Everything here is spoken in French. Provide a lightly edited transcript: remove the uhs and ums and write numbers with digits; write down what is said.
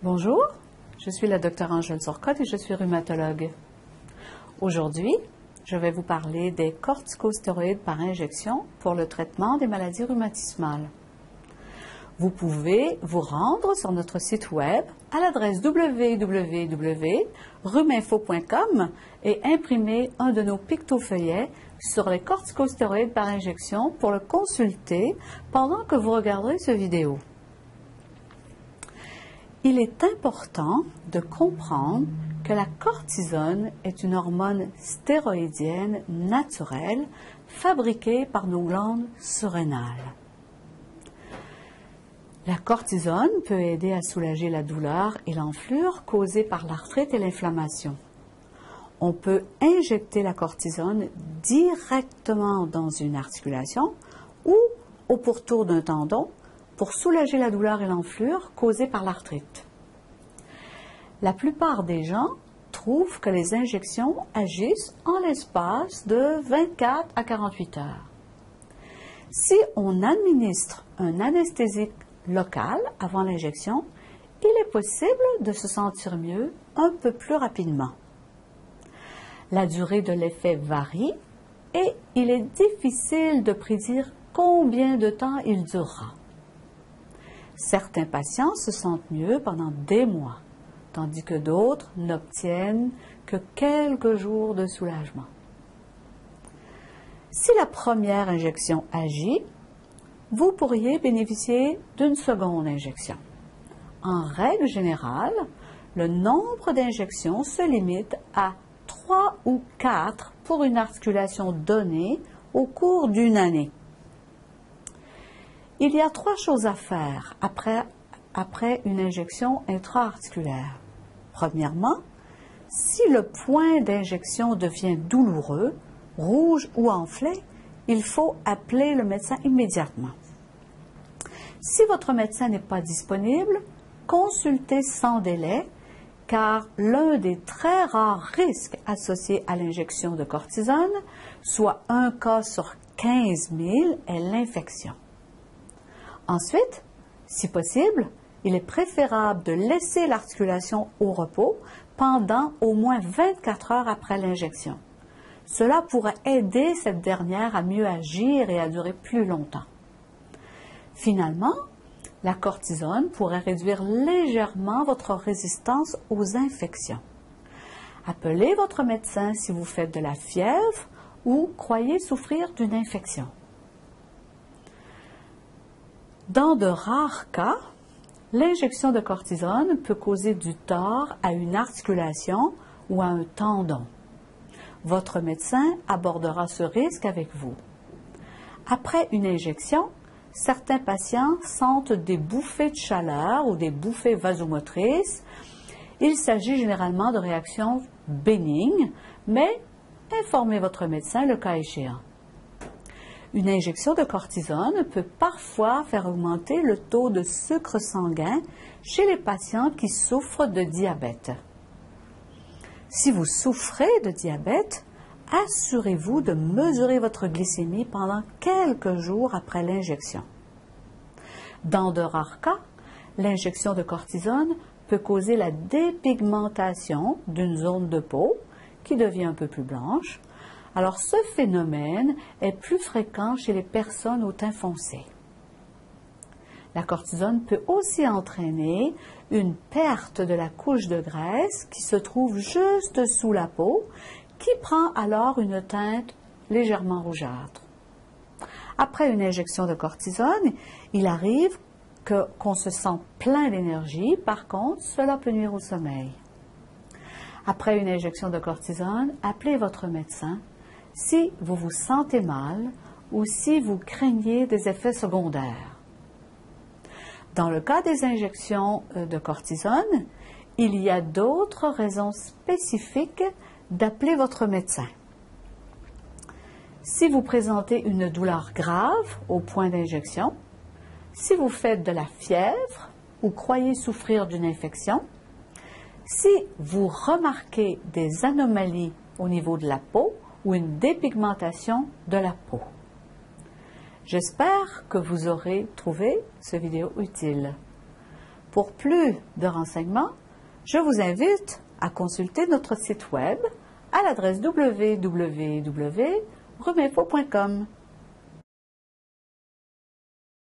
Bonjour, je suis la Dr Angèle Sorcotte et je suis rhumatologue. Aujourd'hui, je vais vous parler des corticostéroïdes par injection pour le traitement des maladies rhumatismales. Vous pouvez vous rendre sur notre site web à l'adresse www.rhuminfo.com et imprimer un de nos pictofeuillets sur les corticostéroïdes par injection pour le consulter pendant que vous regarderez cette vidéo. Il est important de comprendre que la cortisone est une hormone stéroïdienne naturelle fabriquée par nos glandes surrénales. La cortisone peut aider à soulager la douleur et l'enflure causées par l'arthrite et l'inflammation. On peut injecter la cortisone directement dans une articulation ou au pourtour d'un tendon pour soulager la douleur et l'enflure causées par l'arthrite. La plupart des gens trouvent que les injections agissent en l'espace de 24 à 48 heures. Si on administre un anesthésique local avant l'injection, il est possible de se sentir mieux un peu plus rapidement. La durée de l'effet varie et il est difficile de prédire combien de temps il durera. Certains patients se sentent mieux pendant des mois, tandis que d'autres n'obtiennent que quelques jours de soulagement. Si la première injection agit, vous pourriez bénéficier d'une seconde injection. En règle générale, le nombre d'injections se limite à 3 ou 4 pour une articulation donnée au cours d'une année. Il y a 3 choses à faire après une injection intra-articulaire. Premièrement, si le point d'injection devient douloureux, rouge ou enflé, il faut appeler le médecin immédiatement. Si votre médecin n'est pas disponible, consultez sans délai, car l'un des très rares risques associés à l'injection de cortisone, soit un cas sur 15 000, est l'infection. Ensuite, si possible, il est préférable de laisser l'articulation au repos pendant au moins 24 heures après l'injection. Cela pourrait aider cette dernière à mieux agir et à durer plus longtemps. Finalement, la cortisone pourrait réduire légèrement votre résistance aux infections. Appelez votre médecin si vous faites de la fièvre ou croyez souffrir d'une infection. Dans de rares cas, l'injection de cortisone peut causer du tort à une articulation ou à un tendon. Votre médecin abordera ce risque avec vous. Après une injection, certains patients sentent des bouffées de chaleur ou des bouffées vasomotrices. Il s'agit généralement de réactions bénignes, mais informez votre médecin le cas échéant. Une injection de cortisone peut parfois faire augmenter le taux de sucre sanguin chez les patients qui souffrent de diabète. Si vous souffrez de diabète, assurez-vous de mesurer votre glycémie pendant quelques jours après l'injection. Dans de rares cas, l'injection de cortisone peut causer la dépigmentation d'une zone de peau qui devient un peu plus blanche. Alors, ce phénomène est plus fréquent chez les personnes au teint foncé. La cortisone peut aussi entraîner une perte de la couche de graisse qui se trouve juste sous la peau, qui prend alors une teinte légèrement rougeâtre. Après une injection de cortisone, il arrive qu'on se sent plein d'énergie, par contre, cela peut nuire au sommeil. Après une injection de cortisone, appelez votre médecin si vous vous sentez mal ou si vous craignez des effets secondaires. Dans le cas des injections de cortisone, il y a d'autres raisons spécifiques d'appeler votre médecin. Si vous présentez une douleur grave au point d'injection, si vous faites de la fièvre ou croyez souffrir d'une infection, si vous remarquez des anomalies au niveau de la peau ou une dépigmentation de la peau. J'espère que vous aurez trouvé cette vidéo utile. Pour plus de renseignements, je vous invite à consulter notre site web à l'adresse www.rumefo.com.